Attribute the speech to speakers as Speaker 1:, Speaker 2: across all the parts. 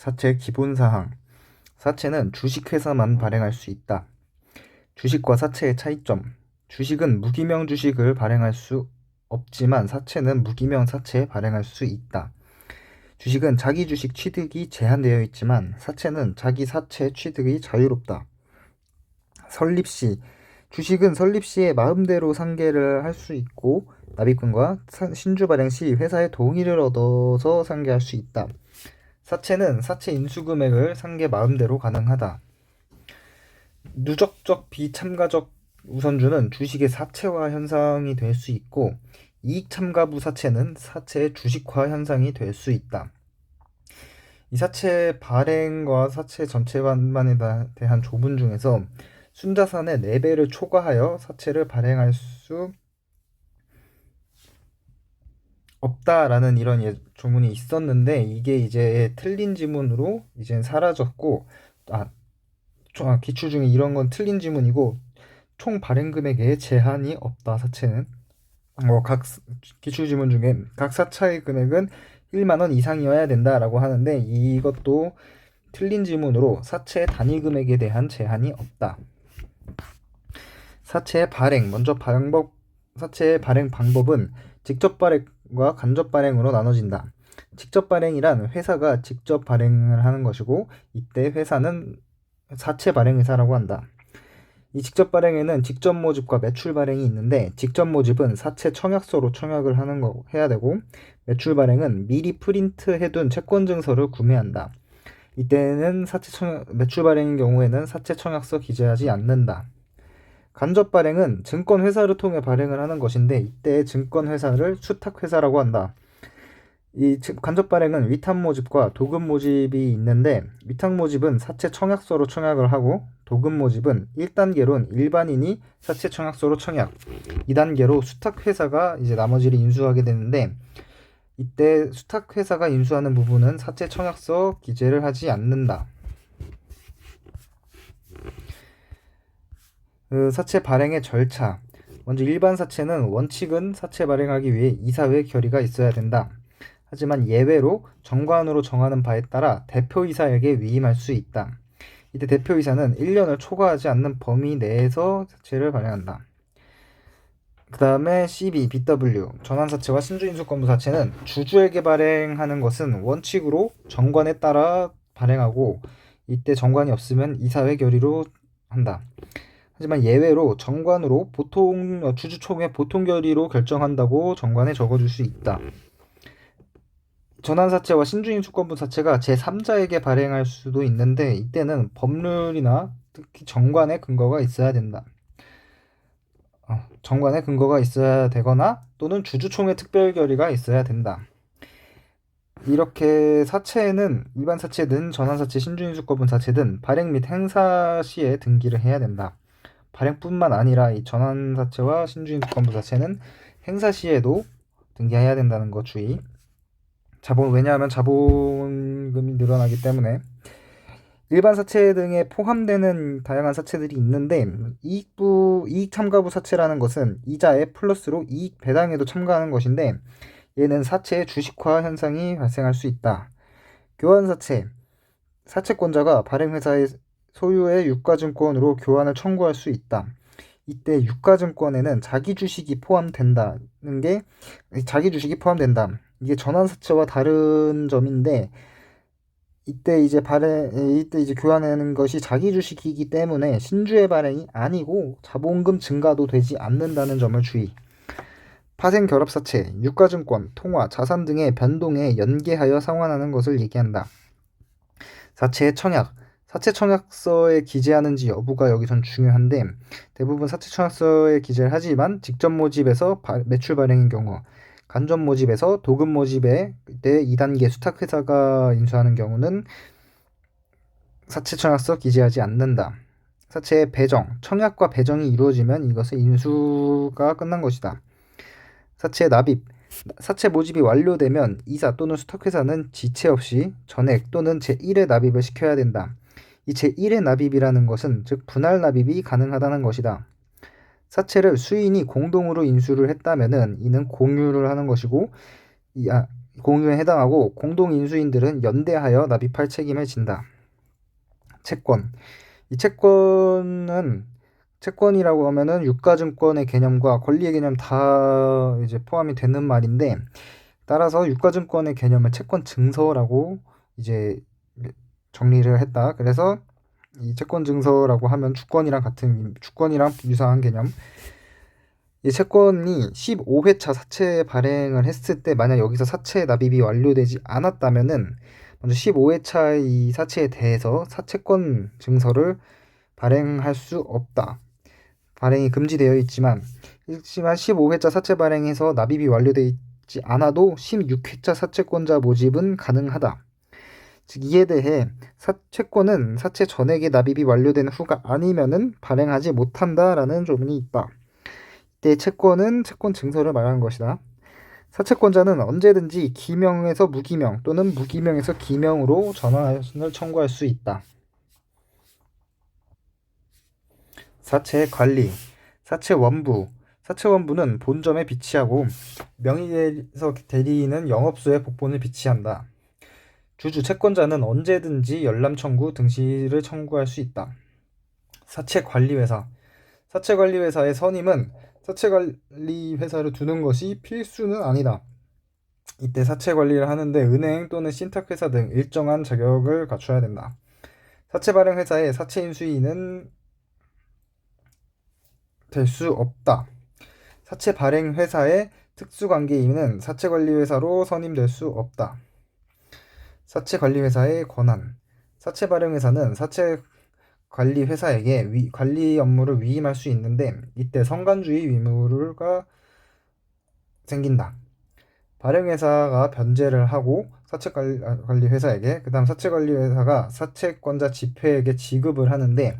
Speaker 1: 사채 기본사항. 사채는 주식회사만 발행할 수 있다. 주식과 사채의 차이점. 주식은 무기명 주식을 발행할 수 없지만 사채는 무기명 사채 발행할 수 있다. 주식은 자기 주식 취득이 제한되어 있지만 사채는 자기 사채 취득이 자유롭다. 설립시. 주식은 설립 시에 마음대로 상계를 할 수 있고 납입금과 신주 발행 시 회사의 동의를 얻어서 상계할 수 있다. 사채는 사채 인수 금액을 상계 마음대로 가능하다. 누적적 비참가적 우선주는 주식의 사채화 현상이 될 수 있고 이익 참가부 사채는 사채의 주식화 현상이 될 수 있다. 이 사채 발행과 사채 전체 반반에 대한 조문 중에서 순자산의 4배를 초과하여 사채를 발행할 수 없다라는 이런 조문이 있었는데 이게 이제 틀린 지문으로 이제 사라졌고 기출 중에 이런 건 틀린 지문이고 총 발행 금액에 제한이 없다. 사채는 각 기출 지문 중에 각 사채의 금액은 1만 원 이상이어야 된다라고 하는데 이것도 틀린 지문으로 사채 단위 금액에 대한 제한이 없다. 사채 발행 먼저 사채 발행 방법은 직접 발행과 간접 발행으로 나눠진다. 직접 발행이란 회사가 직접 발행을 하는 것이고 이때 회사는 사채 발행 회사라고 한다. 이 직접 발행에는 직접 모집과 매출 발행이 있는데 직접 모집은 사채 청약서로 청약을 해야 되고 매출 발행은 미리 프린트 해둔 채권 증서를 구매한다. 이때는 매출 발행인 경우에는 사채 청약서 기재하지 않는다. 간접 발행은 증권 회사를 통해 발행을 하는 것인데 이때 증권 회사를 수탁 회사라고 한다. 이 간접 발행은 위탁 모집과 도금 모집이 있는데 위탁 모집은 사채 청약서로 청약을 하고 도금 모집은 1단계론 일반인이 사채 청약서로 청약, 2단계로 수탁 회사가 이제 나머지를 인수하게 되는데 이때 수탁 회사가 인수하는 부분은 사채 청약서 기재를 하지 않는다. 사채 발행의 절차. 먼저 일반 사채는 원칙은 사채 발행하기 위해 이사회 결의가 있어야 된다. 하지만 예외로 정관으로 정하는 바에 따라 대표이사에게 위임할 수 있다. 이때 대표이사는 1년을 초과하지 않는 범위 내에서 사채를 발행한다. 그 다음에 CB, BW, 전환사채와 신주인수권부 사채는 주주에게 발행하는 것은 원칙으로 정관에 따라 발행하고 이때 정관이 없으면 이사회 결의로 한다. 하지만 예외로 정관으로 주주총회 보통 결의로 결정한다고 정관에 적어줄 수 있다. 전환사채와 신주인수권부 사채가 제3자에게 발행할 수도 있는데 이때는 법률이나 특히 정관에 근거가 있어야 된다. 정관에 근거가 있어야 되거나 또는 주주총회 특별 결의가 있어야 된다. 이렇게 사채는 일반 사채든 전환사채, 신주인수권부 사채든 발행 및 행사 시에 등기를 해야 된다. 발행뿐만 아니라 이 전환사채와 신주인수권부 사채는 행사 시에도 등기해야 된다는 거 주의. 왜냐하면 자본금이 늘어나기 때문에 일반 사채 등에 포함되는 다양한 사채들이 있는데 이익 참가부 사채라는 것은 이자에 플러스로 이익 배당에도 참가하는 것인데 얘는 사채의 주식화 현상이 발생할 수 있다. 교환사채. 사채권자가 발행회사의 소유의 유가증권으로 교환을 청구할 수 있다. 이때 유가증권에는 자기 주식이 포함된다. 이게 전환사채와 다른 점인데 이때 이제 교환하는 것이 자기 주식이기 때문에 신주의 발행이 아니고 자본금 증가도 되지 않는다는 점을 주의. 파생결합사채, 유가증권, 통화, 자산 등의 변동에 연계하여 상환하는 것을 얘기한다. 사채의 청약. 사채 청약서에 기재하는지 여부가 여기선 중요한데 대부분 사채 청약서에 기재를 하지만 직접 모집에서 매출 발행인 경우, 간접 모집에서 도금 모집에 그때 2단계 수탁회사가 인수하는 경우는 사채 청약서 기재하지 않는다. 사채의 배정. 청약과 배정이 이루어지면 이것은 인수가 끝난 것이다. 사채 납입. 사채 모집이 완료되면 이사 또는 수탁회사는 지체 없이 전액 또는 제1의 납입을 시켜야 된다. 이 제1의 납입이라는 것은 즉 분할 납입이 가능하다는 것이다. 사채를 수인이 공동으로 인수를 했다면은 이는 공유를 하는 것이고 공유에 해당하고 공동인수인들은 연대하여 납입할 책임을 진다. 채권. 이 채권이라고 하면은 유가증권의 개념과 권리의 개념 다 이제 포함이 되는 말인데, 따라서 유가증권의 개념을 채권 증서라고 이제 정리를 했다. 그래서 이 채권 증서라고 하면 주권이랑 유사한 개념. 이 채권이 15회차 사채 발행을 했을 때 만약 여기서 사채 납입이 완료되지 않았다면은 먼저 15회차 이 사채에 대해서 사채권 증서를 발행할 수 없다. 발행이 금지되어 있지만 15회차 사채 발행에서 납입이 완료되어 있지 않아도 16회차 사채권자 모집은 가능하다. 즉 이에 대해 채권은 사채 전액의 납입이 완료된 후가 아니면은 발행하지 못한다라는 조문이 있다. 이때 채권은 채권 증서를 말하는 것이다. 사채권자는 언제든지 기명에서 무기명 또는 무기명에서 기명으로 전환을 청구할 수 있다. 사채 관리, 사채 원부. 사채 원부는 본점에 비치하고 명의에서 대리인은 영업소에 복본을 비치한다. 주주 채권자는 언제든지 열람 청구, 등시를 청구할 수 있다. 사채 관리회사. 사채 관리회사의 선임은 사채 관리회사를 두는 것이 필수는 아니다. 이때 사채 관리를 하는데 은행 또는 신탁회사 등 일정한 자격을 갖춰야 된다. 사채 발행 회사의 사채 인수인은 될 수 없다. 사채 발행 회사의 특수관계인은 사채 관리 회사로 선임될 수 없다. 사채 관리 회사의 권한. 사채 발행 회사는 사채 관리 회사에게 관리 업무를 위임할 수 있는데 이때 성간주의 의무가 생긴다. 발행 회사가 변제를 하고 사채 관리 회사에게, 그다음 사채 관리 회사가 사채권자 집회에게 지급을 하는데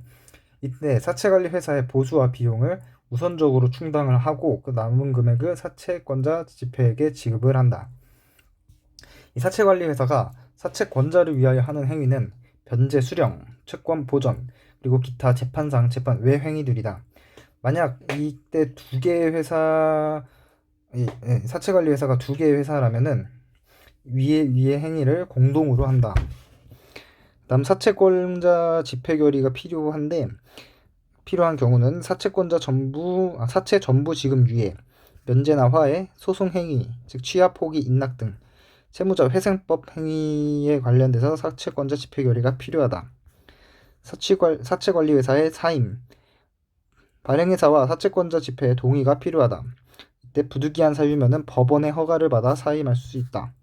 Speaker 1: 이때 사채 관리 회사의 보수와 비용을 우선적으로 충당을 하고 그 남은 금액을 사채권자 집회에게 지급을 한다. 이 사채 관리 회사가 사채권자를 위하여 하는 행위는 변제 수령, 채권 보전, 그리고 기타 재판 외 행위들이다. 만약 이때 두 개의 사채 관리 회사가 두 개의 회사라면은 위의 행위를 공동으로 한다. 다음 사채권자 집회 결의가 필요한 경우는 사채 전부 지급 유예, 면제나 화해, 소송 행위, 즉 취하 포기 인락 등 채무자 회생법 행위에 관련돼서 사채권자 집회 결의가 필요하다. 사채 관리 회사의 사임. 발행 회사와 사채권자 집회의 동의가 필요하다. 이때 부득이한 사유면은 법원의 허가를 받아 사임할 수 있다.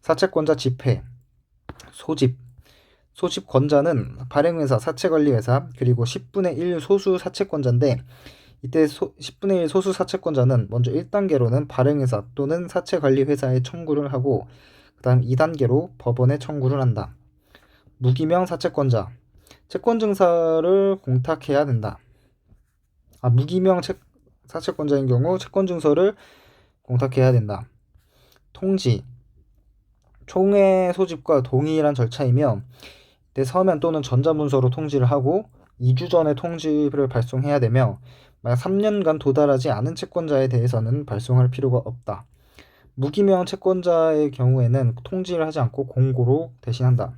Speaker 1: 사채권자 집회. 소집 권자는 발행회사, 사채관리회사, 그리고 10분의 1 소수 사채권자인데 이때 10분의 1 소수 사채권자는 먼저 1단계로는 발행회사 또는 사채관리회사에 청구를 하고 그 다음 2단계로 법원에 청구를 한다. 무기명 사채권자. 채권증서를 공탁해야 된다. 무기명 사채권자인 경우 채권증서를 공탁해야 된다. 통지. 총회 소집과 동일한 절차이며 이때 서면 또는 전자문서로 통지를 하고 2주 전에 통지를 발송해야 되며 만약 3년간 도달하지 않은 채권자에 대해서는 발송할 필요가 없다. 무기명 채권자의 경우에는 통지를 하지 않고 공고로 대신한다.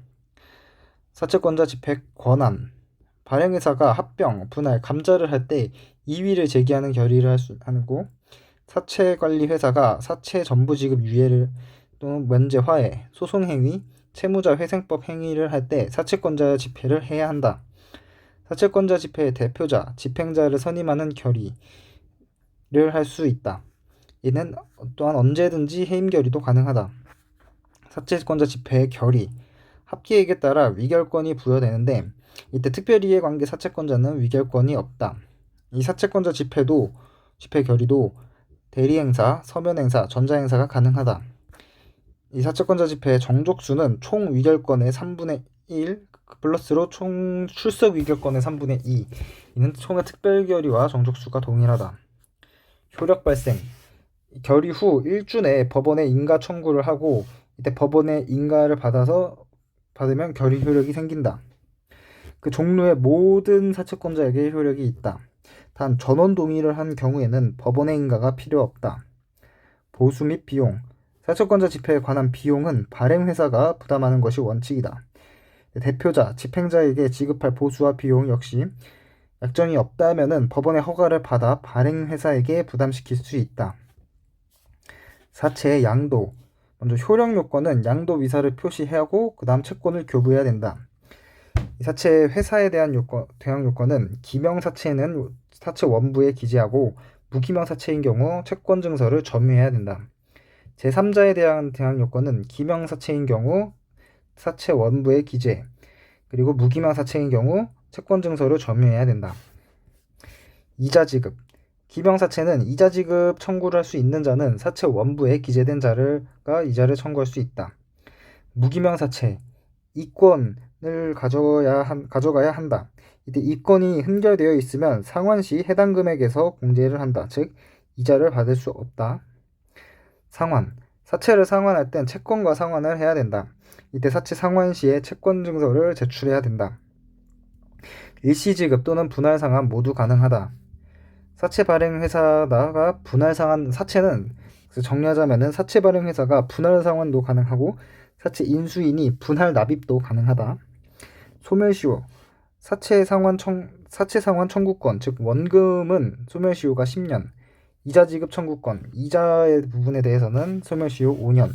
Speaker 1: 사채권자 집회 권한. 발행회사가 합병, 분할, 감자를 할 때 이의를 제기하는 결의를 하고 사채관리회사가 사채 전부 지급 유예를 또는 면제 화해, 소송 행위, 채무자 회생법 행위를 할 때 사채권자 집회를 해야 한다. 사채권자 집회의 대표자, 집행자를 선임하는 결의를 할 수 있다. 이는 또한 언제든지 해임 결의도 가능하다. 사채권자 집회의 결의. 합계액에 따라 위결권이 부여되는데 이때 특별이해관계 사채권자는 위결권이 없다. 이 사채권자 집회 결의도 대리행사, 서면행사, 전자행사가 가능하다. 이 사채권자 집회의 정족수는 총 위결권의 3분의 1 플러스로 총 출석 위결권의 3분의 2. 이는 총의 특별결의와 정족수가 동일하다. 효력 발생. 결의 후 1주 내에 법원에 인가 청구를 하고 이때 법원의 인가를 받으면 결의 효력이 생긴다. 그 종류의 모든 사채권자에게 효력이 있다. 단 전원 동의를 한 경우에는 법원의 인가가 필요 없다. 보수 및 비용. 사채권자 집행에 관한 비용은 발행회사가 부담하는 것이 원칙이다. 대표자, 집행자에게 지급할 보수와 비용 역시 약정이 없다면은 법원의 허가를 받아 발행회사에게 부담시킬 수 있다. 사채의 양도. 먼저 효력 요건은 양도 위사를 표시하고 그 다음 채권을 교부해야 된다. 사채 회사에 대한 대항 요건은 기명 사채는 사채 원부에 기재하고 무기명 사채인 경우 채권 증서를 점유해야 된다. 제3자에 대한 대항 요건은 기명 사채인 경우 사채 원부에 기재, 그리고 무기명 사채인 경우 채권 증서를 점유해야 된다. 이자 지급. 기명 사채는 이자 지급 청구를 할 수 있는 자는 사채 원부에 기재된 자가 이자를 청구할 수 있다. 무기명 사채. 이권을 가져가야 한다. 이때 이권이 흔결되어 있으면 상환시 해당 금액에서 공제를 한다. 즉 이자를 받을 수 없다. 상환. 사채를 상환할 땐 채권과 상환을 해야 된다. 이때 사채 상환 시에 채권 증서를 제출해야 된다. 일시지급 또는 분할 상환 모두 가능하다. 사채 발행 회사가 분할 상환, 사채는 정리하자면은 사채 발행 회사가 분할 상환도 가능하고 사채 인수인이 분할 납입도 가능하다. 소멸시효. 사채 상환 청구권, 즉 원금은 소멸시효가 10년, 이자 지급 청구권, 이자의 부분에 대해서는 소멸시효 5년.